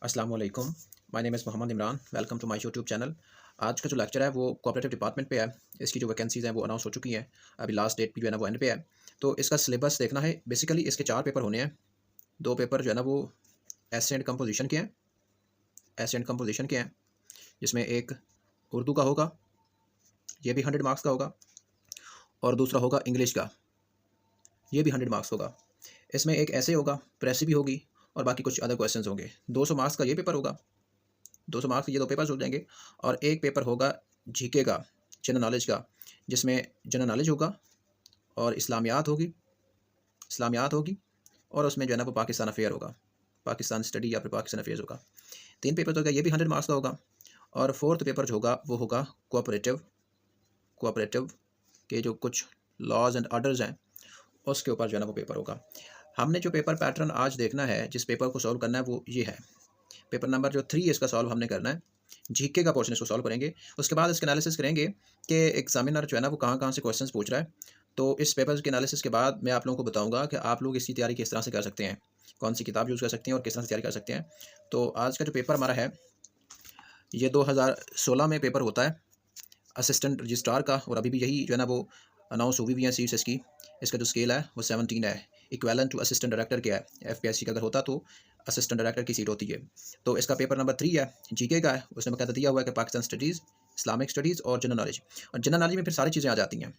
अस्सलाम वालेकुम। My name is Mohammad Imran. Welcome to my YouTube channel. आज का जो लेक्चर है वो कोऑपरेटिव डिपार्टमेंट पे है। इसकी जो वैकेंसीज़ हैं वो अनाउंस हो चुकी हैं। अभी लास्ट डेट भी जो है ना वो एंड पे है। तो इसका सिलेबस देखना है। बेसिकली इसके 4 पेपर होने हैं। 2 पेपर जो है ना वो एसे एंड कंपोज़िशन के हैं। एसे एंड कंपोज़िशन के हैं, जिसमें एक उर्दू का होगा, ये भी 100 मार्क्स का होगा, और दूसरा होगा इंग्लिश का, ये भी 100 मार्क्स होगा। इसमें एक ऐसे होगा, प्रेसी भी होगी, और बाकी कुछ अदर क्वेश्चंस होंगे। 200 मार्क्स का ये पेपर होगा। 200 मार्क्स के ये 2 पेपर्स हो जाएंगे। और एक पेपर होगा जीके का, जनरल नॉलेज का, जिसमें जनरल नॉलेज होगा और इस्लामियात होगी, और उसमें जो है ना वो पाकिस्तान अफेयर होगा, पाकिस्तान स्टडी या फिर पाकिस्तान अफेयर्स होगा। 3 पेपर होगा, ये भी 100 मार्क्स का होगा। और फोर्थ पेपर जो होगा वो होगा कोऑपरेटिव कोऑपरेटिव के जो कुछ लॉज एंड ऑर्डर्स हैं उसके ऊपर जो है ना वो पेपर होगा। हमने जो पेपर पैटर्न आज देखना है, जिस पेपर को सॉल्व करना है वो ये है। पेपर नंबर जो 3 इसका सॉल्व हमने करना है। जीके का पोर्शन इसको सॉल्व करेंगे। उसके बाद इसके एनालिसिस करेंगे कि एग्जामिनर जो है ना वो कहाँ-कहाँ से क्वेश्चंस पूछ रहा है। तो इस पेपर के एनालिसिस के बाद मैं आप लोगों को बताऊँगा कि आप लोग इसकी तैयारी किस तरह से कर सकते हैं। कौन-सी किताब यूज़ कर सकते हैं और किस तरह से तैयारी कर सकते हैं। तो आज का जो पेपर हमारा है, ये 2016 में पेपर होता है असिस्टेंट रजिस्ट्रार का, और अभी भी यही जो है ना वो अनाउंस हुई भी है सीट्स इसकी। इसका जो स्केल है वो 17 है। इक्विवेलेंट टू असिस्टेंट डायरेक्टर क्या है, एफपीएससी का अगर होता तो असिस्टेंट डायरेक्टर की सीट होती है। तो इसका पेपर नंबर 3 है, जीके का है। उसमें बकायदा दिया हुआ है कि पाकिस्तान स्टडीज़, इस्लामिक स्टडीज़ और जनरल नॉलेज। और जनरल नॉलेज में फिर सारी चीज़ें आ जाती हैं।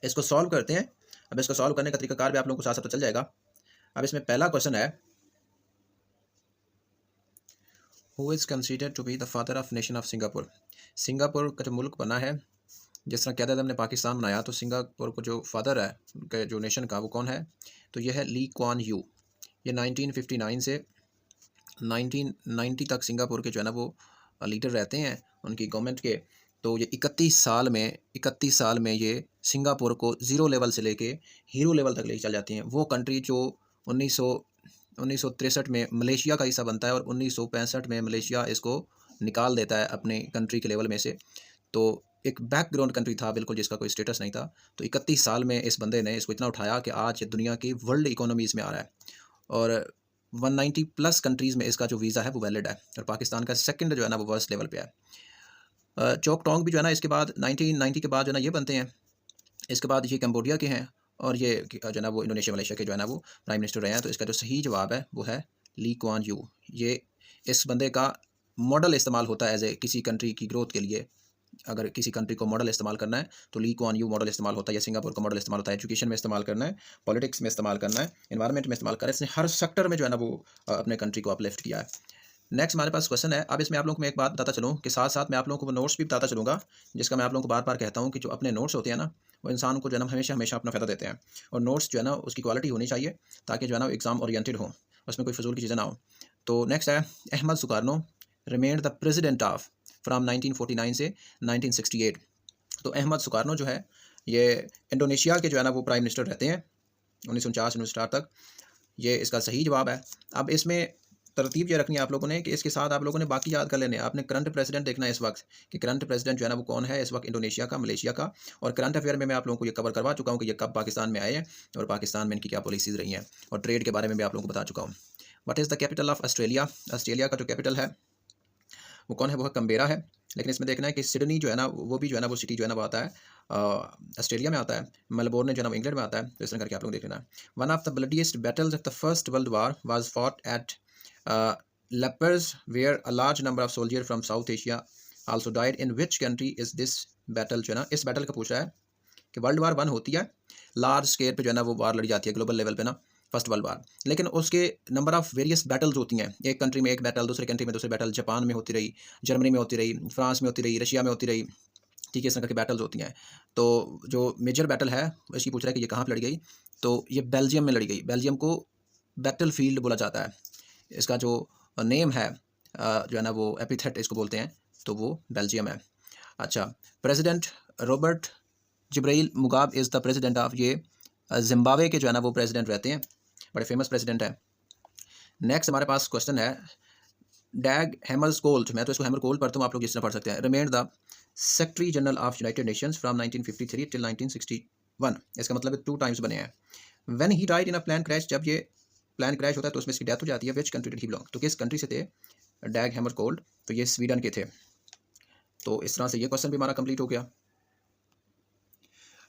इसको सॉल्व करते हैं। अब इसको सॉल्व करने का तरीकाकार भी आप लोगों को साथ साथ तो चल जाएगा। अब इसमें पहला क्वेश्चन है, who is considered to be the father of nation of Singapore. Singapore का जो मुल्क बना है, जिस तरह क़यादत ने पाकिस्तान बनाया, तो सिंगापुर को जो फादर है उनके जो नेशन का, वो कौन है? तो ये है ली कुआन यू। ये 1959 से 1990 तक सिंगापुर के जो है ना वो लीडर रहते हैं उनकी गवर्नमेंट के। तो ये 31 साल में ये सिंगापुर को ज़ीरो लेवल से लेके हीरो लेवल तक लेके चल जाती हैं। वो कंट्री जो 1963 में मलेशिया का हिस्सा बनता है, और 1965 में मलेशिया इसको निकाल देता है अपने कंट्री के लेवल में से। तो एक बैकग्राउंड कंट्री था बिल्कुल, जिसका कोई स्टेटस नहीं था। तो 31 साल में इस बंदे ने इसको इतना उठाया कि आज ये दुनिया की वर्ल्ड इकोनॉमीज़ में आ रहा है। और 190 प्लस कंट्रीज़ में इसका जो वीज़ा है वो वैलिड है। और पाकिस्तान का सेकंड जो है ना वो वर्स्ट लेवल पे है। चोक टोंग भी जो है ना इसके बाद 1990 के बाद जो है ना ये बनते हैं। इसके बाद ये कंबोडिया के हैं, और ये जो है ना वो इंडोनेशिया मलेशिया के जो है ना वो प्राइम मिनिस्टर रहे हैं। तो इसका जो सही जवाब है वो है ली कुआन यू। ये इस बंदे का मॉडल इस्तेमाल होता है एज ए किसी कंट्री की ग्रोथ के लिए। अगर किसी कंट्री को मॉडल इस्तेमाल करना है तो ली कुआन यू मॉडल इस्तेमाल होता है, या सिंगापुर का मॉडल इस्तेमाल होता है। एजुकेशन में इस्तेमाल करना है, पॉलिटिक्स में इस्तेमाल करना है, एनवायरनमेंट में इस्तेमाल करना है। इसने हर सेक्टर में जो है ना वो अपने कंट्री को अपलिफ्ट किया है। नेक्स्ट हमारे पास क्वेश्चन है। अब इसमें आप लोगों को मैं एक बात बताता चलूँ कि साथ साथ मैं आप लोगों को वो नोट्स भी बताता चलूँगा, जिसका मैं आप लोगों को बार बार कहता हूँ कि जो अपने नोट्स होते हैं ना, वो इंसान को जो है ना हमेशा हमेशा अपना फ़ायदा देते हैं। और नोट्स जो है ना उसकी क्वालिटी होनी चाहिए, ताकि जो है ना एग्जाम ओरिएंटेड हो, उसमें कोई फजूल की चीज़ें ना हो। तो नेक्स्ट है, Ahmed Sukarno remained the president of from 1949 से 1968। तो अहमद सुकारनो जो है ये इंडोनेशिया के जो है ना वो प्राइम मिनिस्टर रहते हैं 1949 1960 तक। ये इसका सही जवाब है। अब इसमें तरतीब ये रखनी है आप लोगों ने कि इसके साथ आप लोगों ने बाकी याद कर लेने हैं। आपने करंट प्रेसिडेंट देखना है इस वक्त, कि करंट प्रेसिडेंट जो है ना वो कौन है इस वक्त, इंडोनेशिया का, मलेशिया का। और करंट अफेयर में मैं आप लोगों को ये कवर करवा चुका हूँ कि ये कब पाकिस्तान में आए हैं और पाकिस्तान में इनकी क्या पॉलिसीज़ रही हैं। और ट्रेड के बारे में भी आप लोगों को बता चुका हूँ। What is the capital of Australia. Australia का जो कैपिटल है वो कौन है? वो है कैनबेरा है। लेकिन इसमें देखना है कि सिडनी जो है ना वो भी जो है ना वो सिटी जो है ना वो आता है ऑस्ट्रेलिया में आता है। मेलबोर्न जो है ना वो इंग्लैंड में आता है। तो इस तरह करके आप लोग देख लेना है। One of the bloodiest battles of the first world war was fought at Ypres where a large number of soldier from South Asia also died. In which country is this battle. जो है ना इस battle का पूछ रहा है कि world war 1 होती है, लार्ज स्केल पे जो है ना वो वार लड़ी जाती है ग्लोबल लेवल पे ना, फर्स्ट वर्ल्ड वार। लेकिन उसके नंबर ऑफ वेरियस बैटल्स होती हैं। एक कंट्री में एक बैटल, दूसरे कंट्री में दूसरे बैटल, जापान में होती रही, जर्मनी में होती रही, फ्रांस में होती रही, रशिया में होती रही। ठीक है, इस तरह की बैटल्स होती हैं। तो जो मेजर बैटल है इसकी पूछ रहा है कि ये कहाँ पर लड़ी गई। तो ये बेल्जियम में लड़ी गई। बेल्जियम को बैटल फील्ड बोला जाता है। इसका जो नेम है जो है ना वो एपिथेट इसको बोलते हैं, तो वो बेल्जियम है। अच्छा, president Robert Gabriel Mugabe is the president of, ये जिम्बाब्वे के जो है ना वो प्रेसिडेंट रहते हैं, बड़े फेमस प्रेसिडेंट है। नेक्स्ट हमारे पास क्वेश्चन है, डैग हैमरकोल्ड, मैं तो इसको हैमरकोल्ड पढ़ता हूँ, आप लोग जिस तरह पढ़ सकते हैं। Remained the secretary general of United Nations from 1953 till 1961। इसका मतलब 2 टाइम्स बने हैं। When he died in a plane crash, जब ये प्लान क्रैश होता है तो उसमें इसकी डेथ हो जाती है। Which country did he belong, तो किस कंट्री से थे डैग हैमरकोल्ड, तो ये स्वीडन के थे। तो इस तरह से ये क्वेश्चन भी हमारा कंप्लीट हो गया।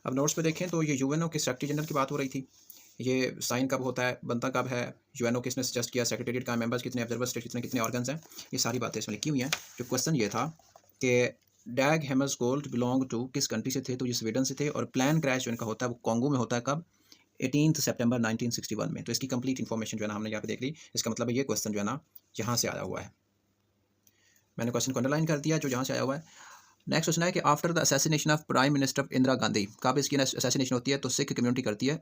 अब नोट्स पे देखें तो ये यूएनओ के सेक्रेटरी जनरल की बात हो रही थी। ये साइन कब होता है, बनता कब है, यूएनओ किसने सजेस्ट किया, सेक्रेटेरिएट का मेंबर्स कितने, ऑब्जर्वर स्टेट कितने ऑर्गन्स हैं, ये सारी बातें इसमें लिखी हुई हैं। जो क्वेश्चन ये था कि डैग हैमरकोल्ड बिलोंग टू किस कंट्री से थे, तो ये स्वीडन से थे। और प्लान क्रैश जो इनका होता है वो कॉन्गो में होता है, कब, 18 सितंबर 1961 में। तो इसकी कंप्लीट इन्फॉर्मेशन जो है ना हमने यहाँ पे देख ली। इसका मतलब है ये क्वेश्चन जो है ना यहाँ से आया हुआ है। मैंने क्वेश्चन को अंडरलाइन कर दिया जो यहाँ से आया हुआ है। नेक्स्ट क्वेश्चन है कि after the assassination of prime minister of Indira Gandhi, कब इसकी असैसिनेशन होती है, तो सिख कम्युनिटी करती है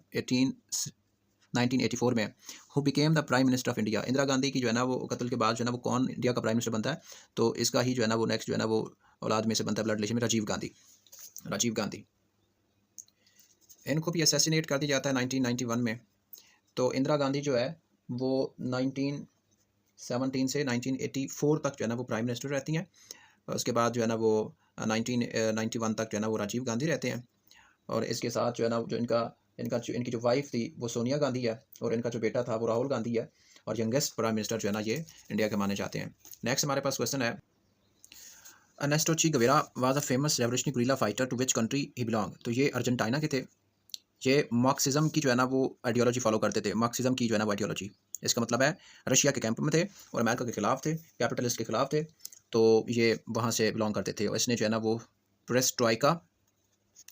1984 में। Who became the prime minister of India, Indira Gandhi की जो है ना वो कत्ल के बाद जो है ना वो कौन इंडिया का प्राइम मिनिस्टर बनता है, तो इसका ही जो है ना वो नेक्स्ट जो है ना वो औलाद में से बनता है, ब्लड रिलेशन में, राजीव गांधी। राजीव गांधी इनको भी असैसिनेट कर दिया जाता है 1991 में। तो इंदिरा गांधी जो है वो 1917 से 1984 तक जो है ना वो प्राइम मिनिस्टर रहती हैं। उसके बाद जो है ना वो 1991 तक जो है ना वो राजीव गांधी रहते हैं। और इसके साथ जो है ना जो इनकी जो वाइफ थी वो सोनिया गांधी है, और इनका जो बेटा था वो राहुल गांधी है। और यंगेस्ट प्राइम मिनिस्टर जो है ना ये इंडिया के माने जाते हैं। नेक्स्ट हमारे पास क्वेश्चन है, Ernesto Che Guevara was a famous revolutionary guerrilla fighter, to which country he belong, तो ये अर्जेंटीना के थे। ये मार्क्सिज्म की जो है ना वो आइडियोलॉजी फॉलो करते थे, मार्क्सिज्म की जो है ना वो आइडियोलॉजी। इसका मतलब है रशिया के कैंप में थे और अमेरिका के खिलाफ थे, कैपिटलिस्ट के खिलाफ थे। तो ये वहाँ से बिलोंग करते थे। और इसने जो है ना वो प्रेस्ट्रॉइका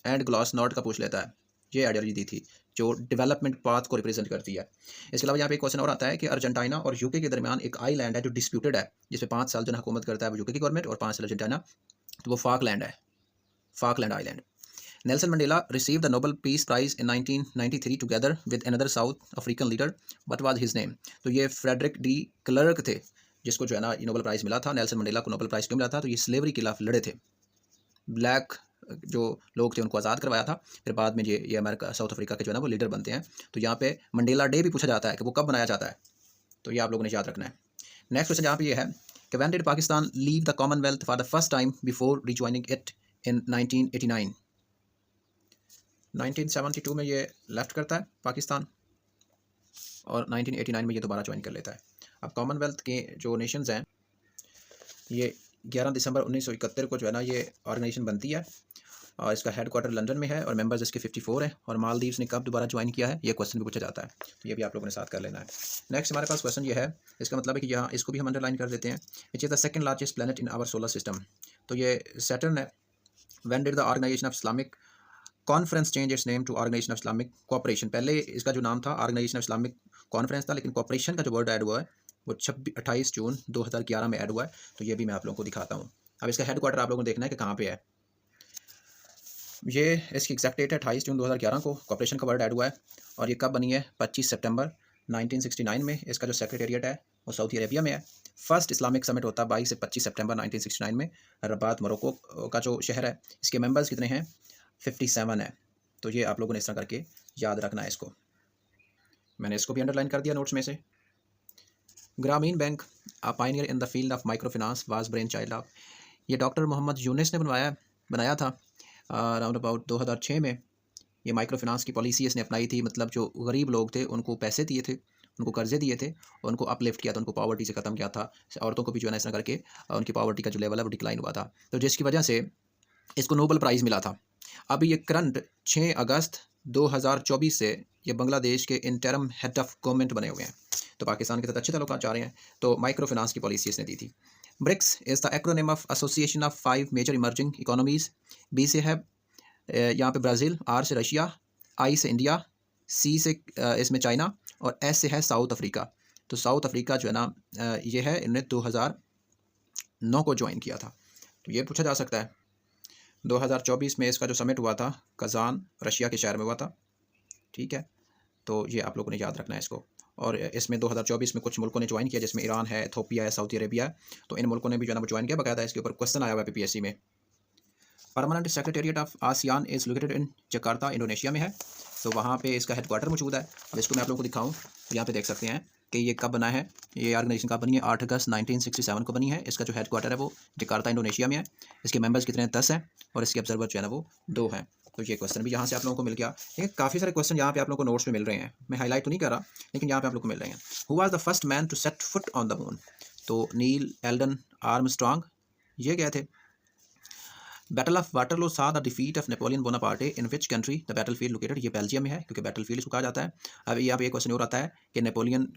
एंड ग्लासनॉर्ड का पूछ लेता है, ये आइडियोलॉजी दी थी जो डेवलपमेंट पाथ को रिप्रेजेंट करती है। इसके अलावा यहाँ पे एक क्वेश्चन और आता है कि अर्जेंटीना और यूके के दरमियान एक आईलैंड है जो डिस्प्यूटेड है, जिसमें 5 साल जो हुकूमत करता है वो यूके की गवर्नमेंट और 5 साल अर्जेंटीना, तो वो फाकलैंड है, Falkland island. Nelson Mandela received the Nobel peace prize in 1993 together with another South African leader, what was his name, तो ये फ्रेडरिक डी क्लर्क थे जिसको जो है ना ये नोबेल प्राइज़ मिला था। नेल्सन मंडेला को नोबेल प्राइज़ क्यों मिला था, तो ये स्लेवरी के खिलाफ लड़े थे, ब्लैक जो लोग थे उनको आज़ाद करवाया था। फिर बाद में ये अमेरिका साउथ अफ्रीका के जो है ना वो लीडर बनते हैं। तो यहाँ पे मंडेला डे भी पूछा जाता है कि वो कब बनाया जाता है, तो ये आप लोगों ने याद रखना है। नेक्स्ट क्वेश्चन यहाँ पे ये है कि when did Pakistan leave the Commonwealth for the first time before rejoining it in 1989, 1972 में ये लेफ्ट करता है पाकिस्तान और 1989 में ये दोबारा ज्वाइन कर लेता है। अब कॉमनवेल्थ के जो नेशंस हैं ये 11 दिसंबर 1971 को जो है ना ये ऑर्गेनाइजेशन बनती है और इसका हेडक्वार्टर लंदन में है और मेंबर्स इसके 54 हैं। और मालदीव्स ने कब दोबारा ज्वाइन किया है, ये क्वेश्चन भी पूछा जाता है, तो ये भी आप लोगों ने साथ कर लेना है। नेक्स्ट हमारे पास क्वेश्चन ये है, इसका मतलब है कि यहाँ इसको भी हम अंडरलाइन कर देते हैं, which is the second largest planet in our solar system, तो ये सैटर्न है। When did the organisation of Islamic conference change its name to organisation of Islamic cooperation, पहले इसका जो नाम था ऑर्गेनाइजेशन ऑफ इस्लामिक कॉन्फ्रेंस था, लेकिन कोऑपरेशन का जो वर्ड ऐड हुआ है वो 28 जून 2011 में ऐड हुआ है। तो ये भी मैं आप लोगों को दिखाता हूँ। अब इसका हेडक्वार्टर आप लोगों को देखना है कि कहाँ पे है। ये इसकी एग्जैक्ट डेट है 28 जून 2011 को कॉर्पोरेशन का वर्ड ऐड हुआ है। और ये कब बनी है, 25 सितंबर 1969 में। इसका जो सेक्रेटेरिएट है वो सऊदी अरेबिया में है। फर्स्ट इस्लामिक समिट होता है 22 से 25 सितंबर 1969 में, रबात मोरक्को का जो शहर है। इसके मेंबर्स कितने हैं, 57 है। तो ये आप लोगों ने इस तरह करके याद रखना है इसको। मैंने इसको भी अंडरलाइन कर दिया नोट्स में से। ग्रामीण bank a Pioneer in the field of micro finance was brain child of, ये डॉक्टर मोहम्मद यूनिस ने बनाया था अराउंड अबाउट 2006 में। ये माइक्रो फाइनेंस की पॉलिसी इसने अपनाई थी, मतलब जो गरीब लोग थे उनको पैसे दिए थे, उनको कर्जे दिए थे और उनको अपलिफ्ट किया था, उनको पॉवर्टी से ख़त्म किया था। औरतों को भी जो है ना इस तरह करके उनकी पॉवर्टी का जो लेवल है वो डिक्लाइन हुआ था, तो जिसकी वजह से इसको नोबेल प्राइज़ मिला था। अभी ये करंट 6 अगस्त 2024 से ये बांग्लादेश के इंटरम हेड ऑफ गवर्नमेंट बने हुए हैं, तो पाकिस्तान के साथ अच्छे ताल्लुकात जा रहे हैं। तो माइक्रो फाइनेंस की पॉलिसी इसने दी थी। BRICS is the acronym of association of 5 major emerging economies. B से है यहाँ पे ब्राज़ील, आर से रशिया, आई से इंडिया, सी से इसमें चाइना और एस से है साउथ अफ्रीका। तो साउथ अफ्रीका जो है ना ये है, इन्होंने 2009 को ज्वाइन किया था। तो ये पूछा जा सकता है 2024 में इसका जो समिट हुआ था कज़ान रशिया के शहर में हुआ था, ठीक है। तो ये आप लोगों ने याद रखना है इसको। और इसमें 2024 में कुछ मुल्कों ने ज्वाइन किया, जिसमें ईरान है, इथोपिया है, सऊदी अरेबिया है। तो इन मुल्कों ने भी जो है ना वो ज्वाइन किया, बाकायदा इसके ऊपर क्वेश्चन आया हुआ है पीपीएससी में। Permanent secretariat of ASEAN is located in Jakarta, Indonesia में है। तो वहाँ पे इसका हेडक्वार्टर मौजूद है। अब इसको मैं आप लोगों को दिखाऊँ, तो यहाँ पे देख सकते हैं कि ये कब बना है, ये ऑर्गेनाइजेशन कब बनी है, 8 अगस्त 1967 को बनी है। इसका जो हेडक्वार्टर है वो जकार्ता इंडोनेशिया में है। इसके मेंबर्स कितने हैं, 10 हैं, और इसके ऑब्जर्वर जो है ना वो 2 हैं। तो ये क्वेश्चन भी यहाँ से आप लोगों को मिल गया। ठीक है, काफ़ी सारे क्वेश्चन यहाँ पे आप लोगों को नोट्स में मिल रहे हैं, मैं हाईलाइट तो नहीं कर रहा, लेकिन यहाँ पे आप लोगों को मिल रहे हैं। Who was the first man to set foot on the moon? तो नील एल्डन आर्मस्ट्रॉन्ग ये गए थे। Battle of Waterloo saw the defeat of Napoleon Bonaparte in which country the battle field located? ये बेल्जियम में है, क्योंकि battle field इसको कहा जाता है। अब यहाँ पे एक क्वेश्चन और आता है कि नेपोलियन,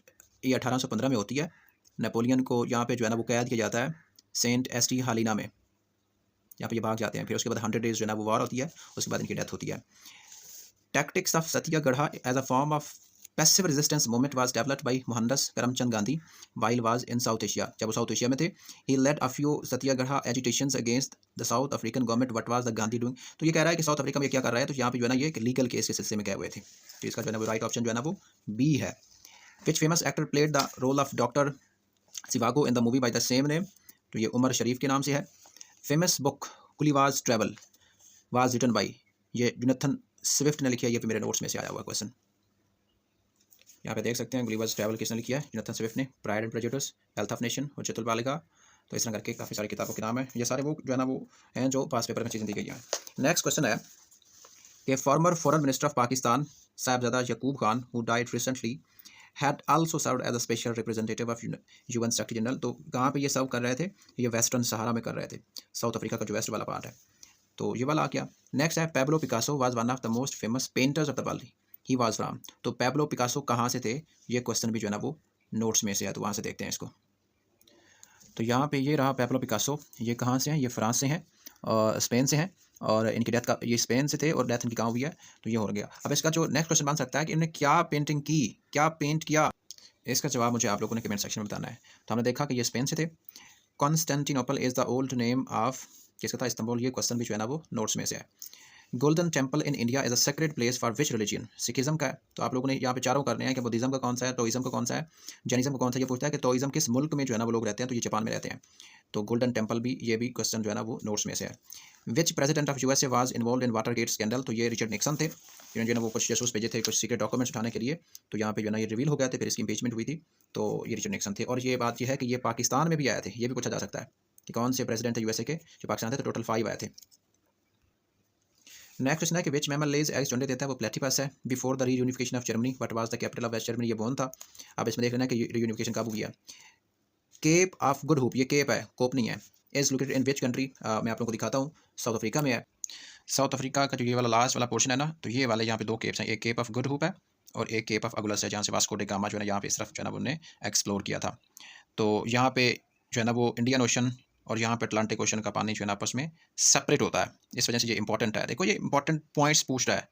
ये 1815 में होती है, नेपोलियन को यहाँ पे जो है ना वो कैद किया जाता है सेंट एस्टी हालिना में, यहाँ पे ये भाग जाते हैं। फिर उसके बाद 100 डेज जो है ना वो वार होती है, उसके बाद इनकी डेथ होती है। Tactics of satyagraha as a form of passive resistance movement was developed by Mohandas Karamchand Gandhi while was in South Asia. जब वो साउथ एशिया में थे, he led a few satyagraha agitations against the South African government. What was the Gandhi doing? तो ये कह रहा है कि साउथ अफ्रीका में क्या कर रहा है, तो यहाँ पे जो है ना ये एक लीगल केस के सिलसिले में गए हुए थे। तो इसका जो है ना वो राइट ऑप्शन जो है ना वो बी है। Which famous actor played the role of doctor Zhivago in the movie by the same name? तो ये उमर शरीफ के नाम से है। Famous book Gulliver's travel was written by, ये जोनाथन स्विफ्ट ने लिखी है। ये भी मेरे नोट्स में से आया हुआ क्वेश्चन, यहाँ पे देख सकते हैं। गुलिवर्स ट्रैवल किसने लिखी है? जोनाथन स्विफ्ट ने। Pride and prejudice, health of nation, Hujjatul Baligha. तो इस तरह करके काफ़ी सारी किताबों के नाम है। ये सारे वो जो है ना वो हैं जो पास पेपर में चीज़ें दी गई हैं। नेक्स्ट क्वेश्चन है कि former foreign minister of Pakistan Sahibzada Yaqub Khan who died recently had also served as a special representative of UN secretary general. तो कहाँ पे ये सर्व कर रहे थे? ये वेस्टर्न सहारा में कर रहे थे, साउथ अफ्रीका का जो वेस्ट वाला पार्ट है। तो ये वाला आ गया। नेक्स्ट है Pablo Picasso was one of the most famous painters of the world, he was from. तो पैब्लो पिकासो कहाँ से थे? ये क्वेश्चन भी जो है ना वो नोट्स में से है, तो वहाँ से देखते हैं इसको। तो यहाँ पे ये रहा पैब्लो पिकासो, ये कहाँ से हैं? ये फ्रांस से हैं और स्पेन से हैं, और इनकी डेथ का, ये स्पेन से थे और डेथ इनकी कहाँ हुई है? तो ये हो गया। अब इसका जो नेक्स्ट क्वेश्चन बन सकता है कि इन्होंने क्या पेंटिंग की, क्या पेंट किया? इसका जवाब मुझे आप लोगों ने कमेंट सेक्शन में बताना है। तो हमने देखा कि ये स्पेन से थे। Constantinople is the old name of, किसका था? इस्तांबुल। ये क्वेश्चन भी जो है ना वो नोट्स में से है। Golden temple in India is a sacred place for which religion? Sikhism का है। तो आप लोगों ने यहाँ पे चारों करने हैं कि बुद्धिज्म का कौन सा है, टोइज्म का कौन सा है, जैनिज्म का कौन सा है। ये पूछता है कि टोइज्म किस मुल्क में जो है ना वो लोग रहते हैं, तो ये जापान में रहते हैं। तो गोल्डन टेम्पल भी, ये भी क्वेश्चन जो है ना वो नोट्स में से है। Which president of USA was involve in Watergate scandal? तो ये रिचर्ड निक्सन थे। इन्होंने जो है ना वो कुछ जासूस भेजे थे कुछ सीक्रेट डॉक्यूमेंट्स उठाने के लिए, तो यहाँ पे जो है ना ये रिवील हो गए थे, फिर इसकी इम्पीचमेंट हुई थी। तो ये रिचर्ड निक्सन थे। और ये बात ये है कि ये पाकिस्तान में भी आए थे, ये भी पूछा जा सकता है कि कौन से प्रेसिडेंट थे यूएसए के जो पाकिस्तान थे। तो टोटल 5 आए थे। नेक्स्ट क्वेश्चन है कि विच मैमल लेज एग्स अंडे देता है? वो प्लेटिपस है। Before the reunification of Germany what was the capital of West Germany? ये बोन था। अब इसमें देख लेना कि रीयूनिफिकेशन कब हुई है। केप ऑफ गुड होप, ये केप है, कोप नहीं है। Is located in which country? मैं आप लोगों को दिखाता हूँ, साउथ अफ्रीका में है। साउथ अफ्रीका का जो ये वाला लास्ट वाला पोर्शन है ना, तो ये वाले यहाँ पे 2 केप्स हैं, एक केप ऑफ गुड होप है और एक केप ऑफ अगुलस है, जहाँ से वास्को डी गामा जो है ना यहाँ पे इस तरफ जो है ना उन्होंने एक्सप्लोर किया था। तो यहाँ पे जो है ना वो इंडियन ओशन और यहाँ पे अटलांटिक ओशन का पानी जो है ना आपस में सेपरेट होता है, इस वजह से ये इंपॉर्टेंट है। देखो ये इंपॉर्टेंट पॉइंट्स पूछ रहा है।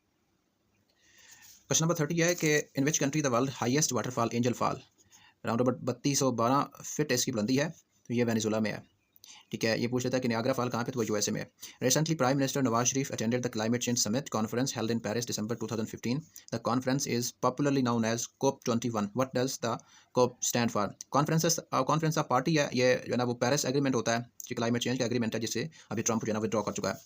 क्वेश्चन नंबर 30 है कि in which country the world highest waterfall Angel fall? Around about 3212 feet इसकी बुलंदी है, तो ये वेनेजुला में है। ठीक है, ये पूछ लेता है कि नियाग्रा फॉल कहाँ पे? तो वो यूएसए में है। Recently prime minister Nawaz Sharif attended the climate change summit conference held in Paris December 2015। The conference is popularly known as COP21। What does the COP stand for? Conference of party है, ये जो है ना वो पेरिस एग्रीमेंट होता है, जो climate change का एग्रीमेंट है, जिससे अभी ट्रंप जो है ना विड्रॉ कर चुका है।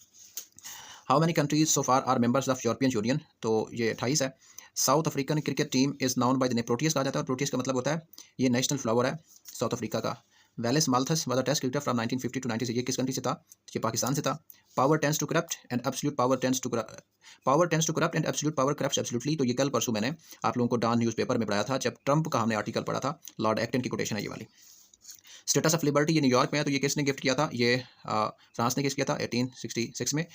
How many countries so far are members of European Union? तो ये 28 है। South African cricket team is known by the name Proteas कहा जाता है, और प्रोटियस का मतलब होता है ये नेशनल फ्लावर है साउथ अफ्रीका का। Wallis Mathias was a test cricketer from 1950 to 90। ये किस कंट्री से था? ये पाकिस्तान से था। Power tends to corrupt and absolute power tends to corrupt and absolute power corrupts absolutely. तो ये कल परसों मैंने आप लोगों को डॉन न्यूज़पेपर में पढ़ाया था, जब ट्रंप का हमने आर्टिकल पढ़ा था, लॉर्ड एक्टन की कोटेशन है ये वाली। स्टेटस ऑफ लिबर्टी ये न्यूयॉर्क में है, तो ये किसने गिफ्ट किया था? ये फ्रांस ने किस किया था 1866 में।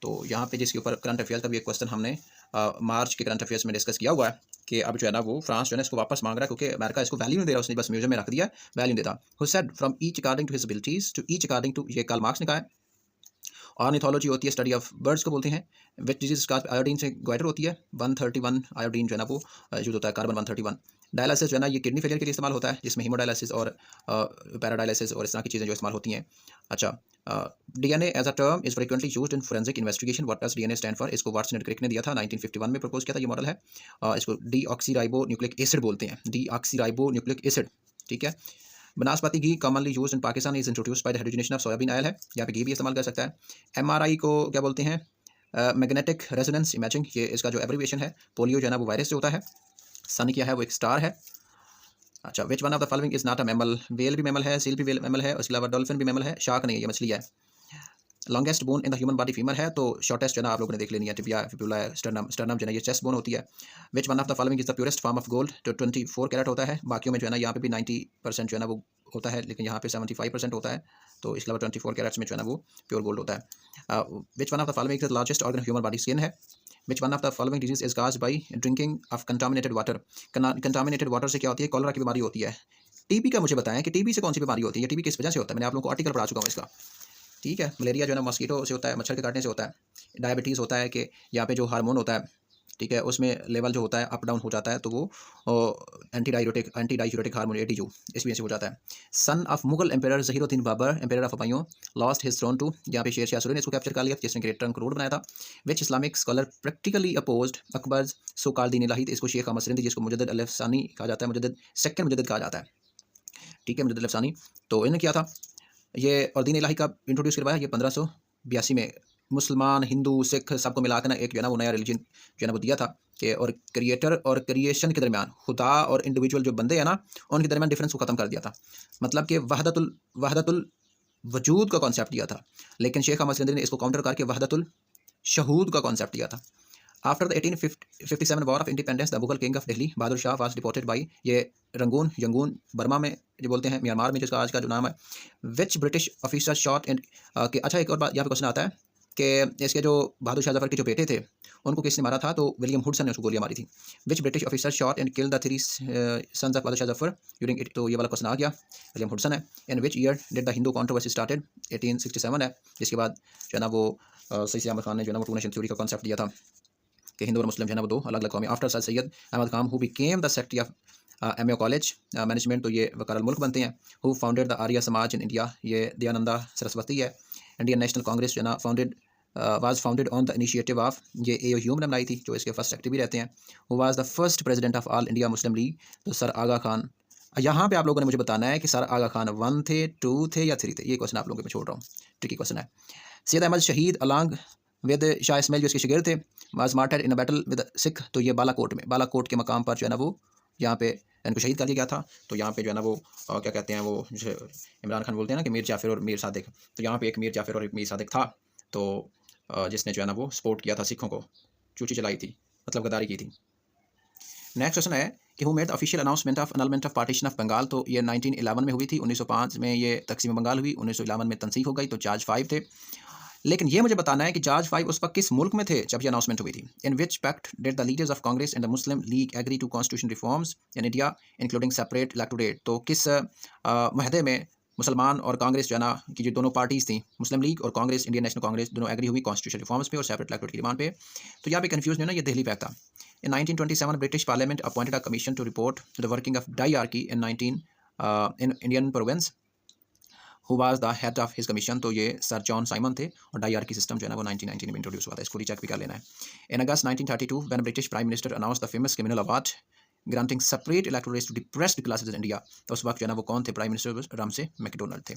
तो यहाँ पे जिसके ऊपर करंट अफेयर्स का भी एक क्वेश्चन हमने मार्च के करंट अफेयर्स में डिस्कस किया हुआ है कि अब जो है ना वो फ्रांस जो है ना इसको वापस मांग रहा है, क्योंकि अमेरिका इसको वैल्यू नहीं दे रहा, उसने बस म्यूजियम में रख दिया, वैल्यू नहीं देता। Who said from each according to his abilities to each according to, ये कार्ल मार्क्स ने कहा है। ऑर्निथोलॉजी होती है स्टडी ऑफ बर्ड्स को बोलते हैं। विच डिजीज का आयोडीन से ग्वाइटर होती है। 131 आयोडीन जो है ना वो यूज होता है, कार्बन 131। डायलिसिस जो है ना ये किडनी फेलियर के लिए इस्तेमाल होता है, जिसमें हीमोडायलिसिस और पैराडायलिसिस और इस तरह की चीज़ें जो इस्तेमाल होती हैं। अच्छा, DNA as a term is frequently used in forensic investigation. What does DNA stand for? इसको वाटसन एंड क्रिक ने दिया था, 1951 में प्रपोज किया था, ये मॉडल है। इसको डीऑक्सीराइबो न्यूक्लिक एसिड बोलते हैं, डीऑक्सीराइबो न्यूक्लिक एसिड। ठीक है। Vanaspati ghee commonly use in Pakistan is introduced by the hydrogenation of soybean oil है, यहाँ पे घी भी इस्तेमाल कर सकता है। एमआरआई को क्या बोलते हैं? मैग्नेटिक रेजोनेंस इमेजिंग, ये इसका जो एब्रीविएशन है। पोलियो जो है ना वो वायरस से होता है। सन क्या है? वो एक स्टार है। अच्छा, विच one of the following is not a mammal? Whale भी मैमल है, सील भी मैमल है, उसके अलावा डॉल्फिन भी मैमल है, शार्क नहीं है, ये मछली है। Longest bone in the human body femur है, तो शॉर्टेस्ट जो है ना आप लोगों ने देख लेनी है, टिबिया, फिबुला, स्टर्नम, स्टर्नम जो है ना ये चेस्ट बोन होती है। Which one of the following is the purest form of gold? तो 24 कैरेट होता है, बाकियों में जो है ना यहाँ पे भी 90% जो है ना वो होता है, लेकिन यहाँ पे 75% होता है, तो इसके अलावा 24 कैरेट्स में जो है ना वो प्योर गोल्ड होता है। Which one of the following is the largest organ human body? Skin है। Which one of the following disease is caused by drinking of contaminated water? Contaminated water से क्या होती है? कॉलरा की बीमारी होती है। टीबी का मुझे बताएं कि टीबी से कौन सी बीमारी होती है, टीबी किस वजह से होता है? मैंने आप लोगों को आर्टिकल पढ़ा चुका हूँ इसका, ठीक है। मलेरिया जो है ना मस्कीटो से होता है, मच्छर के काटने से होता है। डायबिटीज़ होता है कि यहाँ पे जो हार्मोन होता है, ठीक है, उसमें लेवल जो होता है अप डाउन हो जाता है, तो वो एंटी डायूरेटिक हार्मोन एटीजू इस वजह से हो जाता है। Son of Mughal emperor Zahiruddin Babur emperor of Humayun lost his throne to? यहाँ पे शेर शाह सूरी ने इसको कैप्चर कर लिया, जिसने ग्रेट टर्न रोड बनाया था। Which Islamic scholar practically opposed Akbar so called Din Ilahi? इसको शेख अहमद सिंधी, जिसको मुजद्दिद अल-अफ़सानी कहा जाता है, मुजद्दिद सेकंड मुजद्दिद कहा जाता है, ठीक है, मुजद्दिद अल-अफ़सानी। तो इन्होंने किया था ये, और दीन इलाही का इंट्रोड्यूस करवाया ये 1582 में। मुसलमान, हिंदू, सिख सबको मिलाकर ना एक जो है ना वो नया रिलीजन जो है ना वो दिया था कि, और क्रिएटर और क्रिएशन के दरमियान, खुदा और इंडिविजुअल जो बंदे हैं ना उनके दरमियान डिफरेंस को ख़त्म कर दिया था। मतलब कि वहदतुल वजूद का कॉन्सेप्ट दिया था, लेकिन शेख अहमद सिंधी ने इसको काउंटर करके वहदतुल शहूद का कॉन्सेप्ट दिया था। After the 1857 war of independence the Mughal king of Delhi Bahadur Shah was deported by, ये यंगून बर्मा में जो बोलते हैं, म्यांमार में जिसका आज का जो नाम है। विच ब्रिटिश ऑफिसर शॉट एंड कि, अच्छा एक और बात यहाँ पे क्वेश्चन आता है कि इसके जो बहादुर शाह जफर के जो बेटे थे उनको किसने मारा था? तो विलियम हुडसन ने उसको गोलियां मारी थी। Which British officer shot and killed the 3 sons of Bahadur Shah Zafar during it? तो ये वाला क्वेश्चन आ गया, विलियम हुडसन है। In which year did the Hindu controversy started? 1867 है, जिसके बाद जो है ना वो सईद अहमद खान ने जो है ना वो टू नेशन थ्योरी का कॉन्सेप्ट दिया था कि हिंदू और मुस्लिम जो है ना वो दो अलग अलग कौमें। After sir Syed Ahmad Khan who became the secretary of MA college management, तो ये वकार मुल्क बनते हैं। Who founded the Arya Samaj in India? ये दयानंदा सरस्वती है। इंडियन नेशनल कांग्रेस जो है ना was founded on the initiative of, ये ए ह्यूम ने बनाई थी, जो इसके फर्स्ट सेक्रेटरी भी रहते हैं। Who was the first president of all India Muslim league? तो सर आगा खान। यहाँ पे आप लोगों ने मुझे बताना है कि सर आगा खान 1 थे, 2 थे या 3 थे, ये क्वेश्चन आप लोगों को मैं छोड़ रहा हूँ, ट्रिकी क्वेश्चन है। सैयद अहमद शहीद अलॉन्ग विद शाह इस्माइल जो इसके शिगिर्द थे, was martyred in a battle with Sikh, तो ये बालाकोट के मकाम पर जो है ना वो यहाँ पे इनको शहीद कर दिया गया था। तो यहाँ पे जो है ना वो क्या कहते हैं, वो इमरान खान बोलते हैं ना कि मीर जाफ़िर और मीर सादिक, तो यहाँ पे एक मीर जाफ़िर और एक मीर सादिक था, तो जिसने जो है ना वो सपोर्ट किया था सिखों को, चूची चलाई थी, मतलब गद्दारी की थी। नेक्स्ट क्वेश्चन है कि who made the official announcement of annulment of partition of Bengal? तो ये 1911 में हुई थी, 1905 में ये तकसीम बंगाल हुई, 1911 में तनसीख हो गई, तो जॉर्ज 5 थे। लेकिन ये मुझे बताना है कि जॉर्ज 5 उस वक्त किस मुल्क में थे जब ये अनाउंसमेंट हुई थी? In which pact did the leaders of Congress and the Muslim League agree to constitution reforms in India including separate electorate? तो किस मुहदे में मुसलमान और कांग्रेस जो है ना की जो दोनों पार्टीज़ थी, मुस्लिम लीग और कांग्रेस, इंडियन नेशनल कांग्रेस, दोनों एग्री हुई कॉन्स्टिट्यूशन रिफॉर्म्स पे और सेपरेट इलेक्टोरेट की डिमांड पे? तो यहाँ पे कन्फ्यूजन है ना, ये दिल्ली पैक्ट था। In 1927, British Parliament appointed a commission to report the working of diarchy in Indian province. Who was the head of his commission? तो ये सर जॉन साइमन थे, और डायआर्की सिस्टम जो है ना वो 1919 में इंट्रोड्यूस हुआ था, इसको रीचेक भी कर लेना है। In August 1932, when British Prime Minister announced the famous criminal award granting separate electorates to depressed classes in India, तो उस वक्त जो है ना वो कौन थे प्राइम मिनिस्टर? रामसे मैकडोनल्ड थे।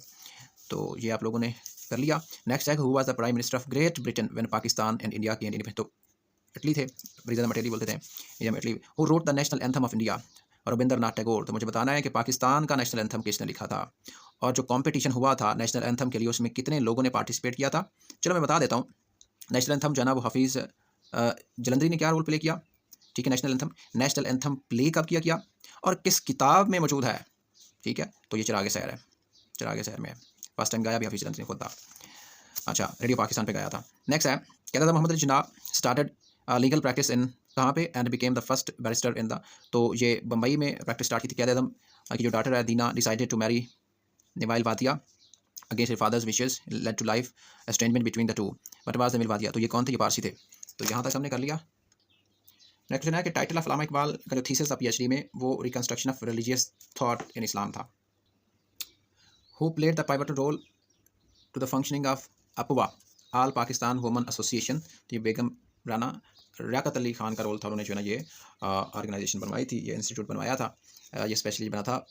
तो ये आप लोगों ने कर लिया। नेक्स्ट है, who was the prime minister of great Britain when Pakistan and India की इंडिपेंडेंस? तो इटली थे, बड़ी ज़्यादा मटेरियल बोलते थे इंडिया में, Italy. Who wrote the national anthem of India? Rabindranath Tagore. तो मुझे बताना है कि पाकिस्तान का नेशनल एंथम किसने लिखा था, और जो कंपटीशन हुआ था नेशनल एंथम के लिए उसमें कितने लोगों ने पार्टिसिपेट किया था? चलो मैं बता देता हूँ। नेशनल एंथम जो है ना वो हफीज़ जलंधरी ने क्या रोल प्ले किया, ठीक है। नेशनल एंथम प्ले कब किया और किस किताब में मौजूद है, ठीक है। तो ये चिराग सैर है, चिराग सैर में फर्स्ट टाइम गाया भी हफीज़ जलंधरी ने खुद था। अच्छा, रेडियो पाकिस्तान पे गाया था। नेक्स्ट है, कहता था Mohammad Ali Jinnah started legal practice in कहाँ पे? And became the first barrister in the, तो ये बम्बई में प्रैक्टिस स्टार्ट की थी। कहते आदम की जो डॉटर है Dina decided to marry Neville Wadia against his father's wishes led to life estrangement between the two, but was the Wadia? तो ये कौन थे? ये पारसी थे। तो यहाँ तक हमने कर लिया। नेक्स्ट है कि टाइटल ऑफ अल्लामा इकबाल का जो थीसिस था पीएचडी में वो reconstruction of religious thought in Islam था। Who played the pivotal role to the functioning of अपवा ऑल पाकिस्तान वुमन एसोसिएशन? तो ये बेगम राना रियाकत अली खान का रोल था, उन्होंने जो है ना ये ऑर्गेनाइजेशन बनवाई थी, ये इंस्टीट्यूट बनवाया था। ये स्पेशली बना था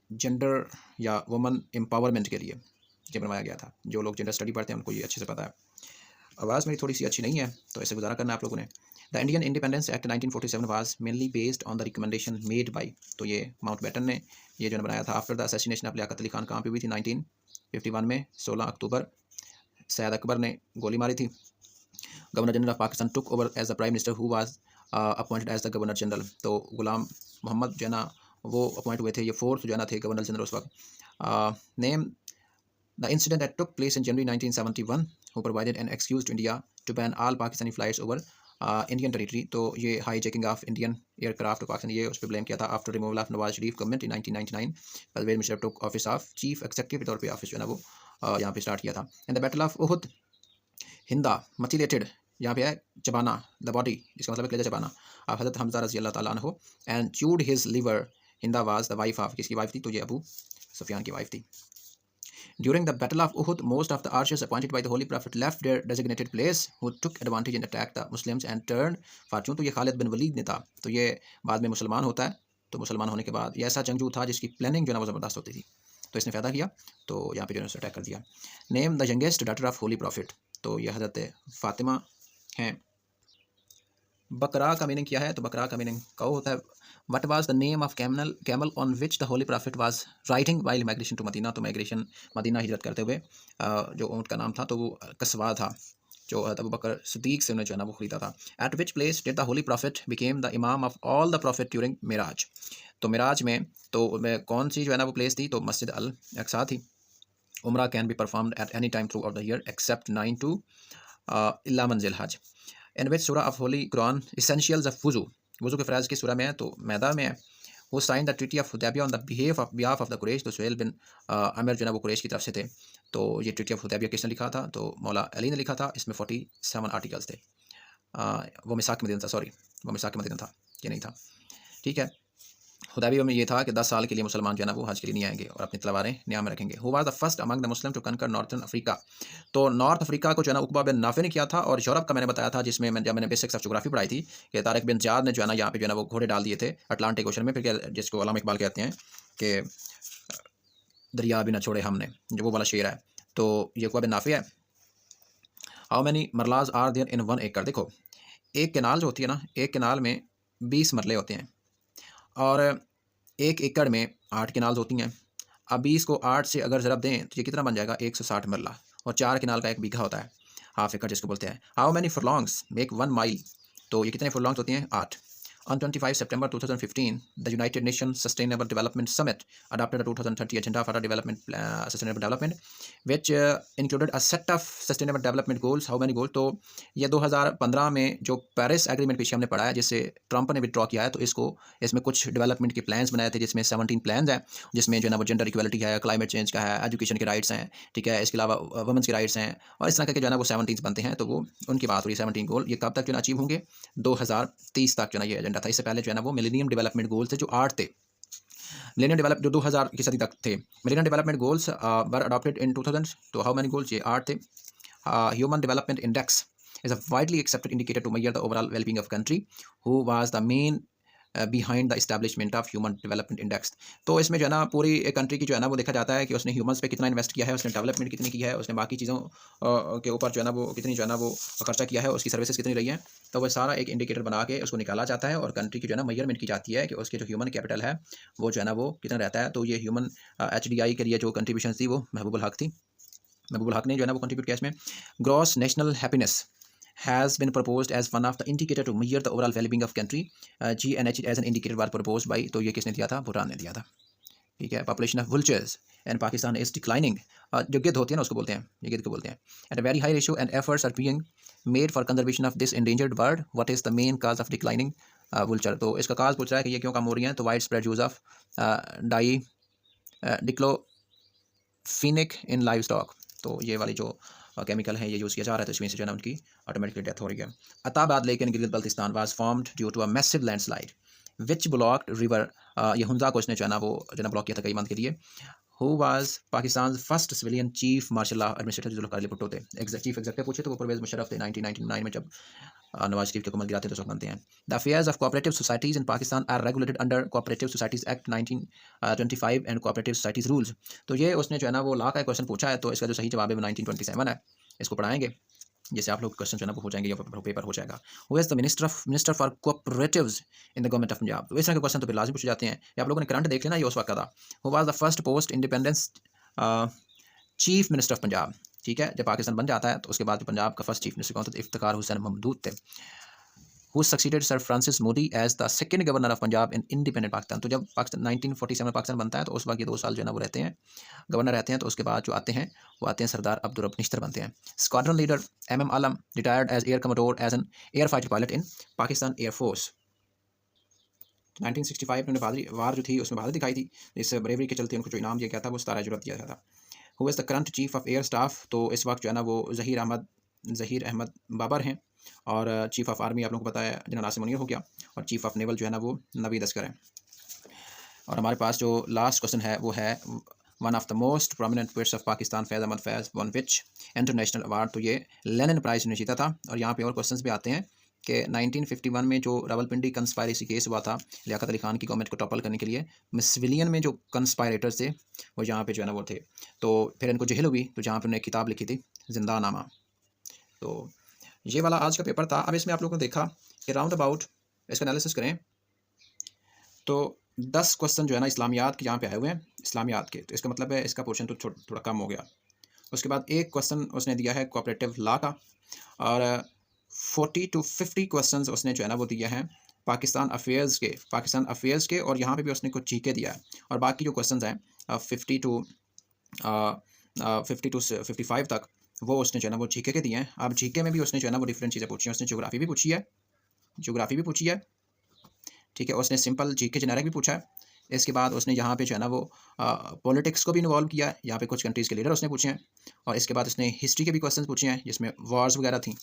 जेंडर या वुमन एम्पावरमेंट के लिए ये बनवाया गया था। जो लोग जेंडर स्टडी पढ़ते हैं उनको ये अच्छे से पता है। आवाज़ मेरी थोड़ी सी अच्छी नहीं है, तो ऐसे गुजारा करना आप लोगों ने। The Indian independence act 1947 was mainly based on the recommendation made by, तो ये माउंटबेटन ने ये जो बनाया था after the assassination of Liaquat Ali Khan. कहाँ पे हुई थी? 1951 में 16 अक्टूबर सैयद अकबर ने गोली मारी थी। Governor general of Pakistan took over as the prime minister who was appointed as the governor general, तो गुलाम मोहम्मद जो है ना वो अपॉइंट हुए थे, ये फोर्थ जो है ना थे गवर्नर जनरल उस वक्त। Name the incident that took place in January 1971 who provided an excuse to India to ban all Pakistani flights over Indian territory, तो ये hijacking of Indian aircraft Pakistan ये उस पर ब्लेम किया था। After removal of Nawaz Sharif government in 1999 Pervez Musharraf took office of chief executive के तौर पे ऑफिस जो है ना वो यहाँ पे स्टार्ट किया था। एंड द बैटल ऑफ उहुद हिंदा मचिलेटेड, यहाँ पे है चबाना द बॉडी, इसका मतलब कलेजा चबाना आप हज़रत हमजा रजी अल्लाह ताला अन्हु and chewed his liver. Hinda was the wife of, किसकी वाइफ थी? तो ये अबू सुफियान की वाइफ थी। During the Battle of Uhud, most of the archers appointed by the Holy Prophet left their designated place, who took advantage and attacked the Muslims and turned fortune। तो ये खालिद बिन वलीद ने था, तो ये बाद में मुसलमान होता है। तो मुसलमान होने के बाद ये ऐसा जंगजू था जिसकी प्लानिंग जो है ना वो ज़बरदस्त होती थी, तो इसने फ़ायदा किया, तो यहाँ पे जो है अटैक कर दिया। Name the youngest daughter of holy prophet, तो ये हज़रत फ़ातिमा हैं। बकरा का मीनिंग क्या है? तो बकरा का मीनिंग कौ होता है। What was the name of camel on which the holy prophet was riding while migration to Medina, तो माइग्रेशन मदीना हिजरत करते हुए जो ऊँट का नाम था तो वो कसवा था, जो अबू बकर सिद्दीक से उन्हें जो है ना वो ख़रीदा था। At which place did the holy prophet became the imam of all the prophet during Miraj, तो मिराज में तो कौन सी जो है ना वो प्लेस थी? तो मस्जिद अल अक्सा थी। Umrah can be performed at any time throughout the year except 9 to 11 Zilhaj. In which surah of holy Quran essentials of wuzu, वुजू के फ़राइज़ की सूरा में है, तो मैदा में है। वो sign the treaty of Hudaybiyah on the behalf of the Quraysh, तो सुहेल बिन आमिर जो है ना वो कुरैश की तरफ से थे। तो ये ट्रीटी ऑफ हुदैबिया किसने लिखा था? तो मौला अली ने लिखा था। इसमें 47 आर्टिकल्स थे। वो मिसाक मदीना था, सॉरी वो मिसाक मदीना था, ये नहीं था, ठीक है। हुदैबिया में ये था कि 10 साल के लिए मुसलमान जो है ना वो हज के लिए नहीं आएंगे और अपनी तलवारें न्याम में रखेंगे। Who was the first among the Muslim to conquer northern Africa, तो नॉर्थ अफ्रीका को जो है ना उकबा बिन नाफे ने किया था। और यूरोप का मैंने बताया था, जिसमें जब मैंने बेसिक्स ऑफ ज्योग्राफी पढ़ाई थी कि तारिक बिन ज़ियाद ने जो है ना यहाँ पे जो है ना वो घोड़े डाल दिए थे अटलांटिक ओशन में, फिर जिसको अल्लामा इकबाल कहते हैं कि दरिया भी ना छोड़े हमने, जो वो वाला शेर है। तो ये उकबा बिन नाफे है। How many marlas are there in 1 acre, देखो एक केनाल जो होती है ना, एक केनाल में 20 मरले होते हैं और 1 एकड़ में 8 केनाल्स होती हैं। अब 20 को 8 से अगर ज़रब दें तो ये कितना बन जाएगा? 160 मरला, और 4 केनाल का 1 बीघा होता है, हाफ एकड़ जिसको बोलते हैं। हाउ मैनी फुरलॉन्ग्स मेक 1 माइल, तो ये कितने फुरलॉन्ग्स होती हैं? 8। On 25 September 2015, the United Nations Sustainable Development Summit adopted a 2030 agenda for sustainable development, which included a set of sustainable development goals. How many goals? तो ये 2015 में जो पेरिस एग्रीमेंट पीछे हमने पढ़ा है, जिससे ट्रंप ने विड्रॉ किया है, तो इसमें कुछ डेवलपमेंट के प्लान्स बनाए थे, जिसमें 17 प्लान्स हैं, जिसमें जो है ना वो जेंडर इक्वलिटी है, क्लाइमेट चेंज का है, एजुकेशन के राइट्स हैं, ठीक है, इसके अलावा वुमेंस के राइट्स हैं, और इस तरह के जो है ना वो 17 बनते हैं। तो वो उनकी बात हो रही है 17 गोल। ये कब तक जो है अचीव होंगे? 2030 तक जो है ना ये एजेंडा था। इससे पहले जो है ना वो मिलेनियम डेवलपमेंट गोल्स थे, जो 8 थे। मिलेनियम डेवलप जो 2000 की सदी तक थे। Millennium development goals were adopted in 2000, तो हाउ मेनी गोल्स? ये 8 थे। Human development index is a widely accepted indicator to measure the overall well-being of a country, who was the main behind the establishment of human development index. तो इसमें जो है ना पूरी एक कंट्री की जो है ना वो देखा जाता है कि उसने ह्यूमंस पे कितना इन्वेस्ट किया है, उसने डेवलपमेंट कितनी की है, उसने बाकी चीज़ों के ऊपर जो है ना वो कितनी जो है ना वो खर्चा किया है, उसकी सर्विसेज कितनी रही हैं। तो वो सारा एक इंडिकेटर बना के उसको निकाला जाता है और कंट्री की जो है ना मेजरमेंट की जाती है कि उसके जो ह्यूमन कैपिटल है वो जो है ना वो कितना रहता है। तो ये ह्यूमन HDI के लिए जो कंट्रीब्यूशन थी वो महबूबुल हक थी। महबूबुल हक ने जो है ना वो कंट्रीब्यूट किया इसमें। Gross national happiness has been proposed as one of the indicator to measure the overall well-being of country. GNH as an indicator was proposed by, तो ये किसने दिया था? भूटान ने दिया था, ठीक है। Population of vultures and Pakistan is declining, जो गिद्ध होती है ना उसको बोलते हैं, ये गिद्ध को बोलते हैं। At a very high ratio and efforts are being made for conservation of this endangered bird. What is the main cause of declining vulture, तो इसका काज पूछ रहा है कि ये क्यों कम हो रही हैं। तो wide spread use of di diclofenac in live stock, तो ये वाली जो केमिकल है ये यूज़ किया जा रहा है, तो इसमें से जो है ना उनकी ऑटोमेटिकली डेथ हो रही है। Attabad lake in Gilgit Baltistan was formed due to a massive landslide which blocked river, ये हुंजा को इसने जो है ना वो जो है ना ब्लॉक किया था कई मंथ के लिए। Who was Pakistan first civilian chief martial law administrator, Zulfikar Ali Bhutto थे। चीफ एग्जीक्यूटिव पूछे तो वो परवेज़ मुशर्रफ थे 1999 में, जब नवाज शरीफ की हुकूमत गिराते तो सब बनते हैं। The affairs of cooperative societies in Pakistan are regulated under cooperative societies act 1925 and cooperative societies rules. तो ये उसने जो है ना वो लॉ का क्वेश्चन पूछा है, तो इसका जो सही जवाब है वो 1927 है। इसको पढ़ाएंगे। जैसे आप लोग क्वेश्चन जो है ना वो हो जाएंगे या पेपर हो जाएगा। Who is the minister for cooperatives in the government of Punjab. तो इस तरह के क्वेश्चन तो फिर लाजमी पूछे जाते हैं। या आप लोगों ने करंट देख लेना, ये उस वक्त का था। Who was the first post independence chief minister of Punjab. ठीक है, जब पाकिस्तान बन जाता है तो उसके बाद पंजाब का फर्स्ट चीफ मिनिस्टर कौन था? इफ्तिखार हुसैन महमूद थे। Who succeeded sir Francis Mudie as the second governor of Punjab in independent Pakistan. तो जब पाकिस्तान 1947 में पाकिस्तान बनता है तो उस वक्त ये 2 साल जो है ना वो रहते हैं, गवर्नर रहते हैं। तो उसके बाद जो आते हैं वो आते हैं सरदार अब्दुल रब निश्तर बनते हैं। Squadron leader MM Alam retired as air commodore as an air fighter pilot in Pakistan air force. 1965 में उन्होंने वार जो थी उसमें बहादुरी दिखाई थी। इस ब्रेवरी के चलते उनको जो इनाम दिया गया था वो सितारा जुर्रत दिया गया था। Who is the current chief of air staff. तो इस वक्त जो है ना वो ज़हीर अहमद बाबर हैं। और चीफ ऑफ आर्मी आप लोगों को पता है जनरल आसिम मुनीर हो गया। और चीफ ऑफ नेवल जो है ना वो नवीद अस्कर है। और हमारे पास जो लास्ट क्वेश्चन है वो है one of the most prominent poets of Pakistan Faiz Ahmed Faiz won which international award. तो ये लेनिन प्राइज़ ने जीता था। और यहाँ पे और क्वेश्चंस भी आते हैं कि 1951 में जो रावलपिंडी कंस्पायरेसी केस हुआ था लियाकत अली खान की गवर्नमेंट को टॉपल करने के लिए, सिविलियन में जो कंस्पायरेटर्स थे वो यहाँ पे जो है ना वो थे। तो फिर इनको जेल हुई, तो जहाँ पर उन्होंने किताब लिखी थी जिंदा नामा। तो ये वाला आज का पेपर था। अब इसमें आप लोगों ने देखा कि राउंड अबाउट इसका एनालिसिस करें तो 10 क्वेश्चन जो है ना इस्लामियात के यहाँ पे आए हुए हैं, इस्लामियात के। तो इसका मतलब है इसका पोर्शन तो थोड़ा कम हो गया। उसके बाद एक क्वेश्चन उसने दिया है कोऑपरेटिव लॉ का। और 40 to 50 क्वेश्चंस उसने जो है ना वो दिया है पाकिस्तान अफेयर्स के। और यहाँ पे भी उसने कुछ जीके दिया है। और बाकी जो क्वेश्चंस हैं 50 to 55 तक वो उसने जो है ना वो जीके के दिए हैं। अब जीके में भी उसने जो है ना वो डिफरेंट चीज़ें पूछी हैं। उसने ज्योग्राफी भी पूछी है। ठीक है, उसने सिंपल जीके जेनेरिक भी पूछा है। इसके बाद उसने यहाँ पे जो है ना वो पॉलिटिक्स को भी इन्वॉल्व किया है। यहाँ पे कुछ कंट्रीज़ के लीडर उसने पूछे हैं। और इसके बाद उसने हिस्ट्री के भी क्वेश्चंस पूछे हैं जिसमें वॉर्स वगैरह थी।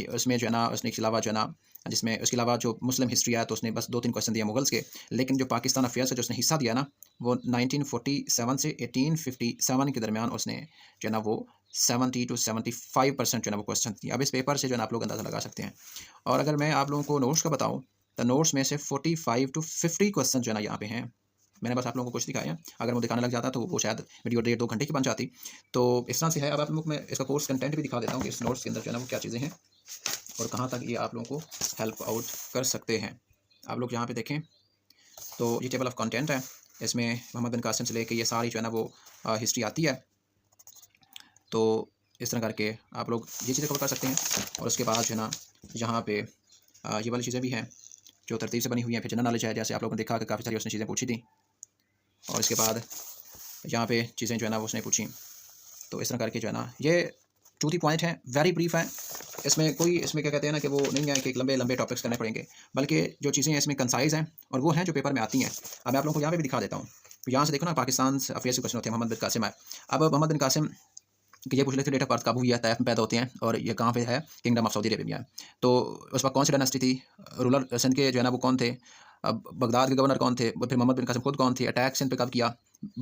उसमें जो है ना उसने इसके अलावा जो है ना जिसमें उसके अलावा जो मुस्लिम हिस्ट्री है तो उसने बस 2-3 क्वेश्चन दिए मुगल्स के। लेकिन जो पाकिस्तान अफेयर्स का जो उसने हिस्सा दिया ना वो 1947 से 1857 के दरमियान उसने जो है ना वो 70 to 75% जो है ना वो क्वेश्चन दिए। अब इस पेपर से जो है ना आप लोग अंदाज़ा लगा सकते हैं। और अगर मैं आप लोगों को नोट्स का बताऊँ तो नोट्स में से 45 to 50 क्वेश्चन जो है ना यहाँ पे हैं। मैंने बस आप लोगों को कुछ दिखाया है। अगर मैं दिखाने लग जाता तो वो शायद वीडियो 1.5-2 घंटे की बन जाती। तो इस तरह से है। अब आप लोगों को मैं इसका कोर्स कंटेंट भी दिखा देता हूँ कि इस नोट्स के अंदर जो है ना वो क्या चीज़ें हैं और कहाँ तक ये आप लोगों को हेल्प आउट कर सकते हैं। आप लोग यहाँ पे देखें तो ये टेबल ऑफ कंटेंट है। इसमें मोहम्मद बिन कासिम से लेके ये सारी जो है ना वो हिस्ट्री आती है। तो इस तरह करके आप लोग ये चीज़ें कवर कर सकते हैं। और उसके बाद जो है ना यहाँ पे ये वाली चीज़ें भी हैं जो तरतीब से बनी हुई हैं। फिर जनरल नॉलेज है, जैसे आप लोगों ने देखा कि काफ़ी सारी उसने चीज़ें पूछी थी। और इसके बाद यहाँ पे चीज़ें जो है ना वो उसने पूछी। तो इस तरह करके जो है ना ये 2-3 पॉइंट हैं, वेरी ब्रीफ हैं। इसमें क्या कहते हैं ना कि वो नहीं है कि एक लंबे टॉपिक्स करने पड़ेंगे, बल्कि जो चीज़ें हैं इसमें कंसाइज हैं और वो हैं जो पेपर में आती हैं। अब मैं आप लोगों को यहाँ पे भी दिखा देता हूँ। तो यहाँ से देखो ना पाकिस्तान अफेयर्स के क्वेश्चन होते हैं। मोहम्मद बिन कासिम है। अब मोहम्मद बिन कासिम कि ये पूछ लेते डेट ऑफ बर्थ कब हुई है, तैफ में पैदा होते हैं और ये कहाँ पे है, किंगडम ऑफ सऊदी अरेबिया है। तो उस वक्त कौन सी डायनेस्टी थी, रूलर सिंध के जो है ना वो कौन थे, अब बगदाद के गवर्नर कौन थे, फिर मोहम्मद बिन कासिम खुद कौन थे, अटैक सिंध पे कब किया,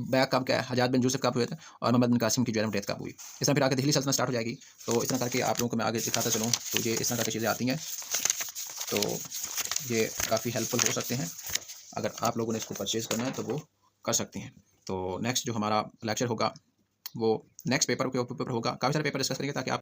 बैक कब क्या है, हजाज बिन यूसुफ कब हुए थे और मोहम्मद बिन कासिम की जो है डेथ कब हुई। इस तरह फिर आगे दिल्ली सल्तनत स्टार्ट हो जाएगी। तो इस तरह करके आप लोगों को मैं आगे दिखाता चलूँ तो ये इस तरह करके चीज़ें आती हैं। तो ये काफ़ी हेल्पफुल हो सकते हैं। अगर आप लोगों ने इसको परचेज़ करना है तो वो कर सकते हैं। तो नेक्स्ट जो हमारा लेक्चर होगा वो नेक्स्ट पेपर के ऊपर होगा। काफ़ी सारे पेपर डिस्कस करेंगे ताकि आप